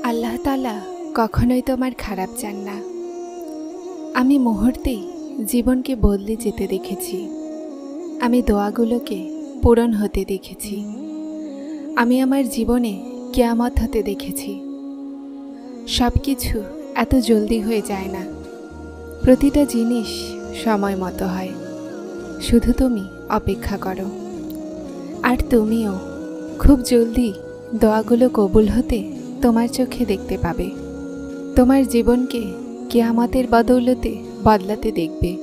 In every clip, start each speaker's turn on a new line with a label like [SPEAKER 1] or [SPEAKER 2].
[SPEAKER 1] আল্লাহ তাআলা কখনোই তোমার খারাপ চান না। আমি মুহূর্তেই জীবনকে বদলে যেতে দেখেছি। আমি দোয়াগুলোকে পূরণ হতে দেখেছি। আমি আমার জীবনে কিয়ামত হতে দেখেছি। সব কিছু এত জলদি হয়ে যায় না। প্রতিটা জিনিস সময় মতো হয়। শুধু তুমি অপেক্ষা করো। আর তুমিও খুব জলদি দোয়াগুলো কবুল হতে তোমার চোখে দেখতে পাবে। তোমার জীবনকে কিয়ামতের বদৌলতে বদলাতে দেখবে।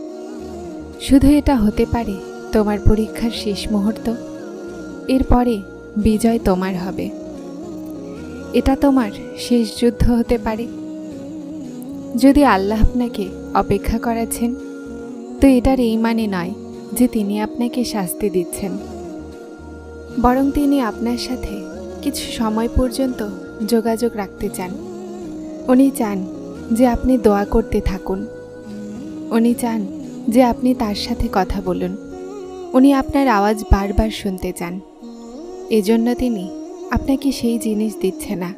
[SPEAKER 1] শুধু এটা হতে পারে তোমার পরীক্ষার শেষ মুহূর্ত। এরপরে বিজয় তোমার হবে। এটা তোমার শেষ যুদ্ধ হতে পারে। যদি আল্লাহ আপনাকে অপেক্ষা করাচ্ছেন, তো এটার এই মানে নয় যে তিনি আপনাকে শাস্তি দিচ্ছেন, বরং তিনি আপনার সাথে কিছু সময় পর্যন্ত যোগাযোগ রাখতে চান। উনি চান যে আপনি দোয়া করতে থাকুন। উনি চান যে আপনি তার সাথে কথা বলুন। উনি আপনার আওয়াজ বারবার শুনতে চান। এজন্য তিনি আপনাকে সেই জিনিস দিচ্ছে না।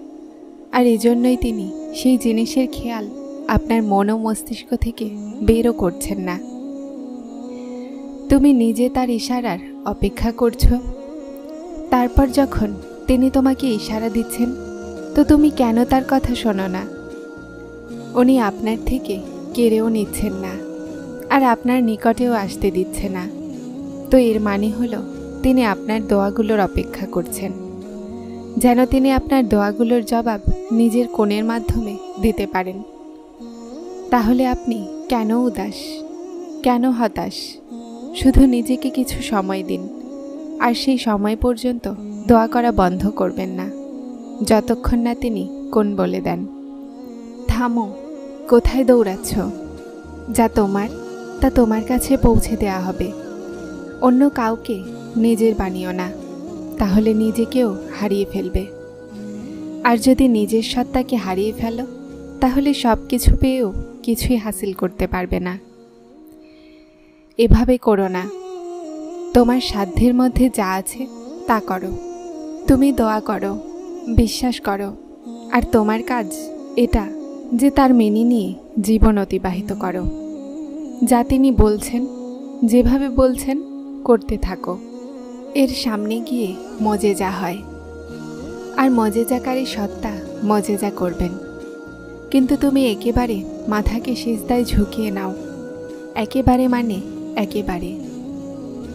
[SPEAKER 1] আর এজন্যই তিনি সেই জিনিসের খেয়াল আপনার মন ও মস্তিষ্ক থেকে বেরও করছেন না। তুমি নিজে তার ইশারার অপেক্ষা করছো। তারপর যখন তিনি তোমাকে ইশারা দিচ্ছেন, তো তুমি কেন তার কথা শোনো না? উনি আপনার থেকে কেড়েও নিচ্ছেন না, আর আপনার নিকটেও আসতে দিচ্ছে না। তো এর মানে হলো তিনি আপনার দোয়াগুলোর অপেক্ষা করছেন, যেন তিনি আপনার দোয়াগুলোর জবাব নিজের কোণের মাধ্যমে দিতে পারেন। তাহলে আপনি কেন উদাস, কেন হতাশ? শুধু নিজেকে কিছু সময় দিন। আর সেই সময় পর্যন্ত দোয়া করা বন্ধ করবেন না, যতক্ষণ না তিনি কোন বলে দেন। থামো, কোথায় দৌড়াচ্ছ? যা তোমার তা তোমার কাছে পৌঁছে দেয়া হবে। অন্য কাউকে নিজের বানিও না, তাহলে নিজেকেও হারিয়ে ফেলবে। আর যদি নিজের সত্তাকে হারিয়ে ফেলো, তাহলে সব কিছু পেয়েও কিছুই হাসিল করতে পারবে না। এভাবে করো না। তোমার সাধ্যের মধ্যে যা আছে তা করো। তুমি দোয়া করো, বিশ্বাস করো, আর তোমার কাজ এটা যে তার মেনে নিয়ে জীবন অতিবাহিত করো। যা তিনি বলছেন, যেভাবে বলছেন করতে থাকো। এর সামনে গিয়ে মজেজা হয়, আর মজেজাকারী সত্তা মজেজা করবেন। কিন্তু তুমি একেবারে মাথাকে সিজদায় ঝুঁকিয়ে নাও। একেবারে মানে একেবারে।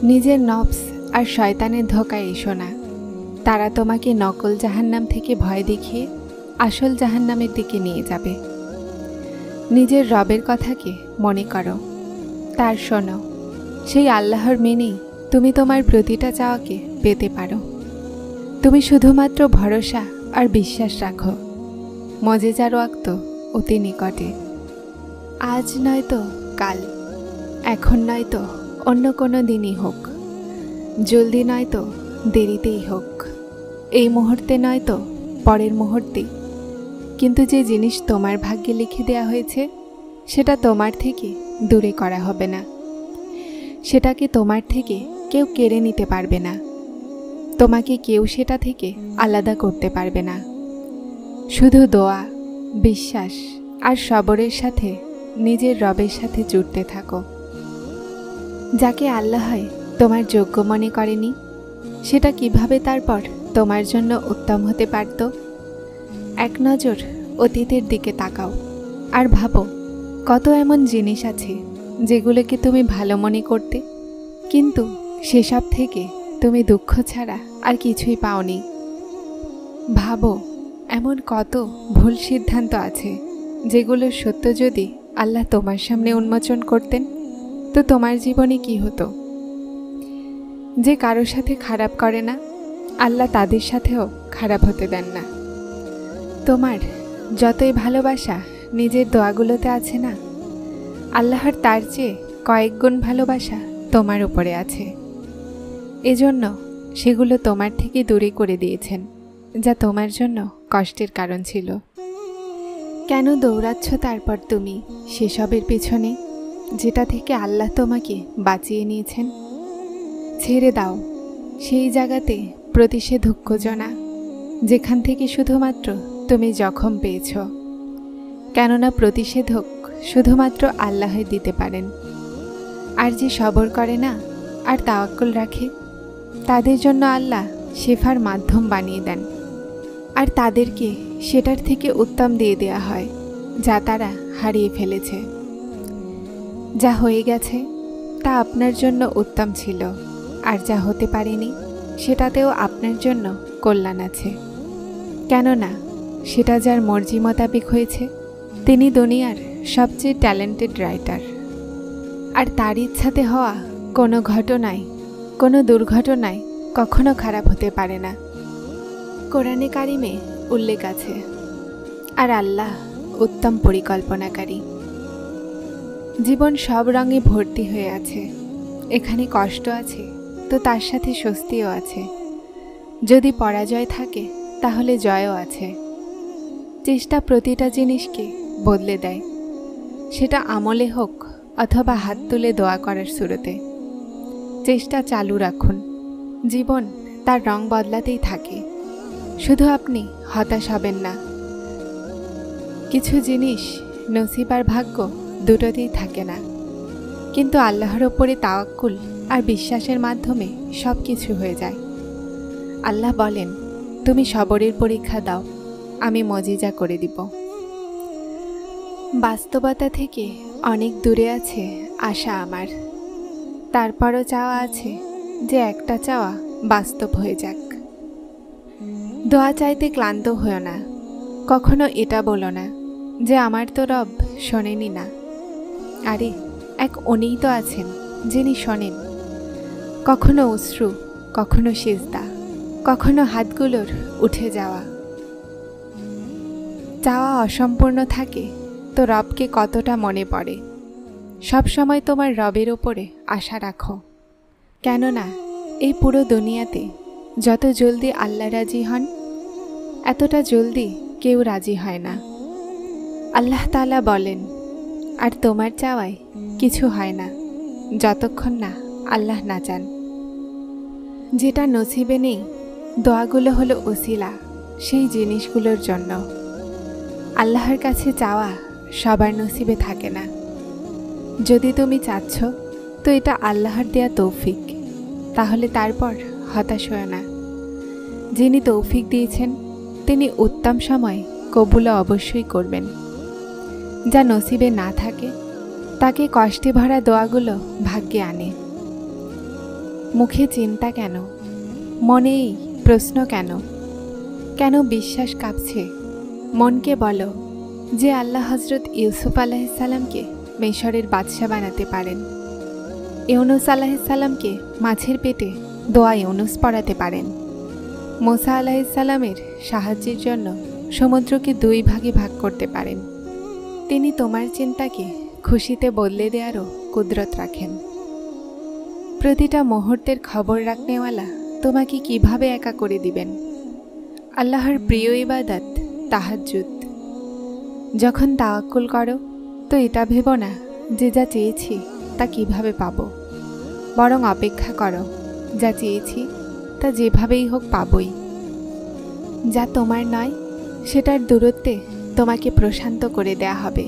[SPEAKER 1] নিজের নফস আর শয়তানের ধোঁকায় এসো না। তারা তোমাকে নকল জাহান্নাম থেকে ভয় দেখিয়ে আসল জাহান্নামের দিকে নিয়ে যাবে। নিজের রবের কথাকে মনে করো, তার শোনো। সেই আল্লাহর মেনেই তুমি তোমার প্রতিটা চাওয়াকে পেতে পারো। তুমি শুধুমাত্র ভরসা আর বিশ্বাস রাখো। মজেজার ওয়াক্ত অতি নিকটে। আজ নয়তো কাল, এখন নয়তো অন্য কোনো দিনই হোক, জলদি নয়তো দেরিতেই হোক, এই মুহূর্তে নয়তো পরের মুহূর্তেই। কিন্তু যে জিনিস তোমার ভাগ্যে লিখে দেয়া হয়েছে, সেটা তোমার থেকে দূরে করা হবে না। সেটাকে তোমার থেকে কেউ কেড়ে নিতে পারবে না। তোমাকে কেউ সেটা থেকে আলাদা করতে পারবে না। শুধু দোয়া, বিশ্বাস আর সবরের সাথে নিজের রবের সাথে জুড়তে থাকো। যাকে আল্লাহ তোমার যোগ্য মনে করেনি, সেটা কিভাবে তারপর তোমার জন্য উত্তম হতে পারত? এক নজর অতীতের দিকে তাকাও আর ভাবো, কত এমন জিনিস আছে যেগুলোকে তুমি ভালো মনে করতে, কিন্তু সেসব থেকে তুমি দুঃখ ছাড়া আর কিছুই পাওনি। ভাবো, এমন কত ভুল সিদ্ধান্ত আছে যেগুলোর সত্য যদি আল্লাহ তোমার সামনে উন্মোচন করতেন, তো তোমার জীবনে কি হতো? যে কারোর সাথে খারাপ করে না, আল্লাহ তাদের সাথেও খারাপ হতে দেন না। তোমার যতই ভালোবাসা নিজের দোয়াগুলোতে আছে না, আল্লাহর তার চেয়ে কয়েক গুণ ভালোবাসা তোমার উপরে আছে। এজন্য সেগুলো তোমার থেকে দূরে করে দিয়েছেন, যা তোমার জন্য কষ্টের কারণ ছিল। কেন দৌড়াচ্ছ তারপর তুমি সেসবের পেছনে, যেটা থেকে আল্লাহ তোমাকে বাঁচিয়ে নিয়েছেন? ছেড়ে দাও সেই জায়গাতে প্রতিষেধক খোঁজো না, যেখান থেকে শুধুমাত্র তুমি জখম পেয়েছ, কেননা প্রতিষেধক শুধুমাত্র আল্লাহই দিতে পারেন। আর যে সবর করে না আর তাওয়াক্কুল রাখে, তাদের জন্য আল্লাহ শেফার মাধ্যম বানিয়ে দেন, আর তাদেরকে সেটার থেকে উত্তম দিয়ে দেয়া হয় যা তারা হারিয়ে ফেলেছে। যা হয়ে গেছে তা আপনার জন্য উত্তম ছিল, আর যা হতে পারেনি সেটাতেও আপনার জন্য কল্যাণ আছে, কেননা সেটা যার মর্জি মোতাবেক হয়েছে তিনি দুনিয়ার সবচেয়ে ট্যালেন্টেড রাইটার। আর তার ইচ্ছাতে হওয়া কোনো ঘটনায়, কোনো দুর্ঘটনায় কখনো খারাপ হতে পারে না। কোরআনে কারিমে উল্লেখ আছে, আর আল্লাহ উত্তম পরিকল্পনাকারী। জীবন সব রঙে ভর্তি হয়ে আছে, এখানে কষ্ট আছে তো তার সাথে স্বস্তিও আছে। যদি পরাজয় থাকে তাহলে জয়ও আছে। চেষ্টা প্রতিটা জিনিসকে বদলে দেয়, সেটা আমলে হোক অথবা হাত তুলে দোয়া করার শুরুতে। চেষ্টা চালু রাখুন, জীবন তার রং বদলাতেই থাকে, শুধু আপনি হতাশ হবেন না। কিছু জিনিস নসিব আর ভাগ্য দুটোতেই থাকে না, কিন্তু আল্লাহর ওপরে তাওয়াক্কুল আর বিশ্বাসের মাধ্যমে সব কিছু হয়ে যায়। আল্লাহ বলেন, তুমি সবরের পরীক্ষা দাও, আমি মজিজা করে দিব। বাস্তবতা থেকে অনেক দূরে আছে আশা আমার, তারপরও চাওয়া আছে যে একটা চাওয়া বাস্তব হয়ে যাক। দোয়া চাইতে ক্লান্ত হও না, কখনো এটা বলো না যে আমার তো রব শোনেনি না। আরে এক উনিই তো আছেন যিনি শোনেন। কখনো অশ্রু, কখনো সিজদা, কখনো হাতগুলোর উঠে যাওয়া। চাওয়া অসম্পূর্ণ থাকে তো রবকে কতটা মনে পড়ে। সব সময় তোমার রবের ওপরে আশা রাখো, কেননা এই পুরো দুনিয়াতে যত জলদি আল্লাহ রাজি হন এতটা জলদি কেউ রাজি হয় না। আল্লাহ তাআলা বলেন, আর তোমার চাওয়ায় কিছু হয় না যতক্ষণ না আল্লাহ না চান। যেটা নসিবে নেই, দোয়াগুলো হলো ওসিলা সেই জিনিসগুলোর জন্য। আল্লাহর কাছে চাওয়া সবার নসিবে থাকে না। যদি তুমি চাচ্ছ তো এটা আল্লাহর দেয়া তৌফিক, তাহলে তারপর হতাশ হও না। যিনি তৌফিক দিয়েছেন তিনি উত্তম সময় কবুল অবশ্যই করবেন। যা নসিবে না থাকে তাকে কষ্টে ভরা দোয়াগুলো ভাগ্যে আনে। মুখে চিন্তা কেন, মনেই প্রশ্ন কেন, কেন বিশ্বাস কাঁপছে? মনকে বলো যে আল্লাহ হজরত ইউসুফ আলাইহিসসালামকে মিশরের বাদশা বানাতে পারেন, ইউনুস আলাইহিসসালামকে মাছের পেটে দোয়া ইউনুস পড়াতে পারেন, মুসা আলাইহিসসালামের সাহায্যের জন্য সমুদ্রকে 2 ভাগে ভাগ করতে পারেন। তিনি তোমার চিন্তাকে খুশিতে বদলে দেওয়ারও কুদরত রাখেন। প্রতিটা মুহূর্তের খবর রাখনেওয়ালা তোমাকে কিভাবে একা করে দিবেন। আল্লাহর প্রিয় ইবাদত তাহাজ্জুদ। যখন তাওয়াক্কুল করো তো এটা ভেবো না যে যা চেয়েছি তা কিভাবে পাবো, বরং অপেক্ষা করো যা চেয়েছি তা যেভাবেই হোক পাবই। যা তোমার নয় সেটার দূরত্বে তোমাকে প্রশান্ত করে দেয়া হবে,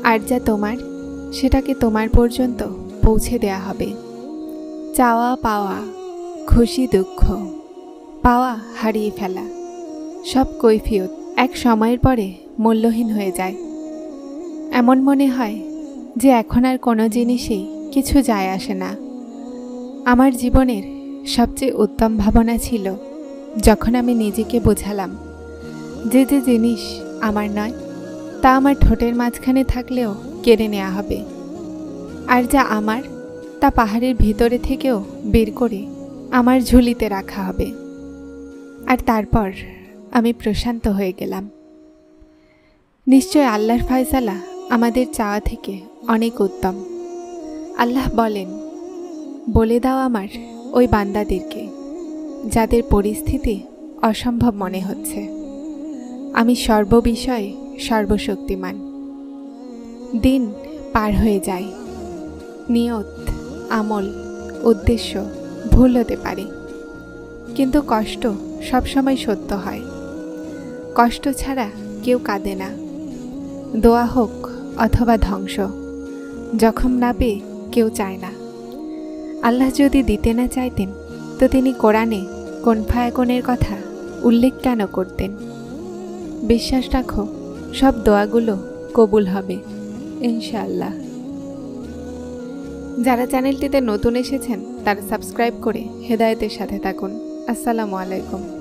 [SPEAKER 1] আর যা তোমার সেটাকে তোমার পর্যন্ত পৌঁছে দেয়া হবে। চাওয়া পাওয়া, খুশি দুঃখ, পাওয়া হারিয়ে ফেলা, সব কৈফিয়ত এক সময়ের পরে মূল্যহীন হয়ে যায়। এমন মনে হয় যে এখন আর কোনো জিনিসেই কিছু যায় আসে না। আমার জীবনের সবচেয়ে উত্তম ভাবনা ছিল যখন আমি নিজেকে বোঝালাম যে যে জিনিস আমার নয় তা আমার ঠোঁটের মাঝখানে থাকলেও কেড়ে নেওয়া হবে, আর যা আমার তা পাহাড়ের ভিতরে থেকেও বের করে আমার ঝুলিতে রাখা হবে। আর তারপর আমি প্রশান্ত হয়ে গেলাম। নিশ্চয় আল্লাহর ফয়সালা আমাদের চাওয়া থেকে অনেক উত্তম। আল্লাহ বলেন, বলে দাও আমার ওই বান্দাদেরকে যাদের পরিস্থিতি অসম্ভব মনে হচ্ছে, আমি সর্ববিষয়ে সর্বশক্তিমান। দিন পার হয়ে যায়, নিয়ত, আমল, উদ্দেশ্য ভুল হতে পারে, কিন্তু কষ্ট সবসময় সত্য হয়। কষ্ট ছাড়া কেউ কাঁদে না। দোয়া হোক অথবা ধ্বংস, জখম না পেয়ে কেউ চায় না। আল্লাহ যদি দিতে না চাইতেন তো তিনি কোরআনে কোন ফায়াকুনের কথা উল্লেখ কেন করতেন? বিশ্বাস রাখো, সব দোয়াগুলো কবুল হবে ইনশাআল্লাহ। যারা চ্যানেলটিতে নতুন এসেছেন তারা সাবস্ক্রাইব করে হেদায়েতের সাথে থাকুন। আসসালামু আলাইকুম।